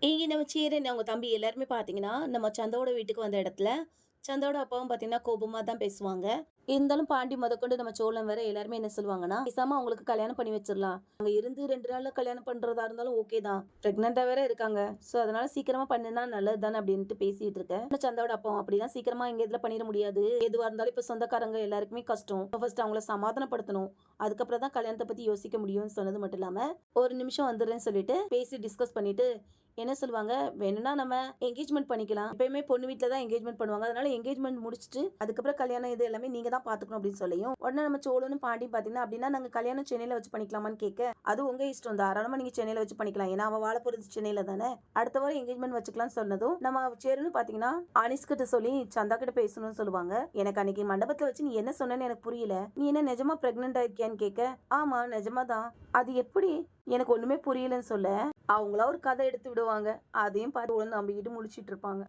இங்க நம்ம சேரன் அவங்க தம்பி எல்லாருமே பார்த்தீங்கன்னா, நம்ம சந்தாவோட வீட்டுக்கு வந்த இடத்துல, சந்தாவோட அப்பாவும் பார்த்தீங்கன்னா, கோபமா தான் பேசுவாங்க. இருந்தாலும் பாண்டி முதற்கொண்டு நம்ம சோழன் வேற எல்லாருமே என்ன சொல்லுவாங்கன்னா, பேசாம அவங்களுக்கு கல்யாணம் பண்ணி வச்சிரலாம். அங்க இருந்து 2 நாள்ல கல்யாணம் பண்றதா இருந்தாலும் ஓகே தான். பிரெக்னன்ட்டா வேற இருக்காங்க. ஸோ அதனால சீக்கிரமா பண்ணுனா நல்லது தானே அப்டின்ட்டு பேசிட்டு இருக்கேன். சந்தாவோட அப்பாவும் அப்படிதான் சீக்கிரமா எங்க இதுல பண்ணிட முடியாது. எதுவா இருந்தாலும் இப்ப சொந்தக்காரங்க எல்லாருக்குமே கஷ்டம். ஃபர்ஸ்ட் அவங்கள சமாதானப்படுத்தணும். அதுக்கப்புறம் தான் கல்யாணத்த பத்தி யோசிக்க முடியும்னு சொன்னது மட்டும் இல்லாம, ஒரு நிமிஷம் வந்துடுறேன்னு சொல்லிட்டு பேசி டிஸ்கஸ் பண்ணிட்டு என்ன சொல்லுவாங்க, வேணும்னா நம்ம என்கேஜ்மெண்ட் பண்ணிக்கலாம். எப்பயுமே பொண்ணு வீட்ல தான் என்கேஜ்மெண்ட் பண்ணுவாங்க. அதனால என்கேஜ்மெண்ட் முடிச்சுட்டு, அதுக்கப்புறம் கல்யாணம் இது எல்லாமே நீங்க தான் பார்த்துக்கணும் அப்படின்னு சொல்லியும், உடனே நம்ம சோழனும் பாண்டியும் பார்த்தீங்கன்னா, அப்படின்னா நாங்க கல்யாணம் சென்னையில வச்சு பண்ணிக்கலாமான்னு கேட்க, அது உங்க இஷ்டம். தாராளமா நீங்க சென்னையில வச்சு பண்ணிக்கலாம். ஏன்னா அவ வாழ போறது சென்னையில தானே. அடுத்த வாரம் என்கேஜ்மெண்ட் வச்சுக்கலாம்னு சொன்னதும், நம்ம சேருன்னு பார்த்தீங்கன்னா, அனிஸ் கிட்ட சொல்லி சந்தா கிட்ட பேசணும்னு சொல்லுவாங்க. எனக்கு அன்னைக்கு மண்டபத்துல வச்சு நீ என்ன சொன்னேன்னு எனக்கு புரியல. நீ என்ன நிஜமா பிரெக்னன்ட் ஆயிருக்கியான்னு கேட்க, ஆமா நிஜமா தான். அது எப்படி? எனக்கு ஒண்ணுமே புரியலன்னு சொல்ல, அவங்களா ஒரு கதை எடுத்து விடுவாங்க. அதையும் பார்த்து நம்பிக்கிட்டு முழிச்சிட்டு இருப்பாங்க.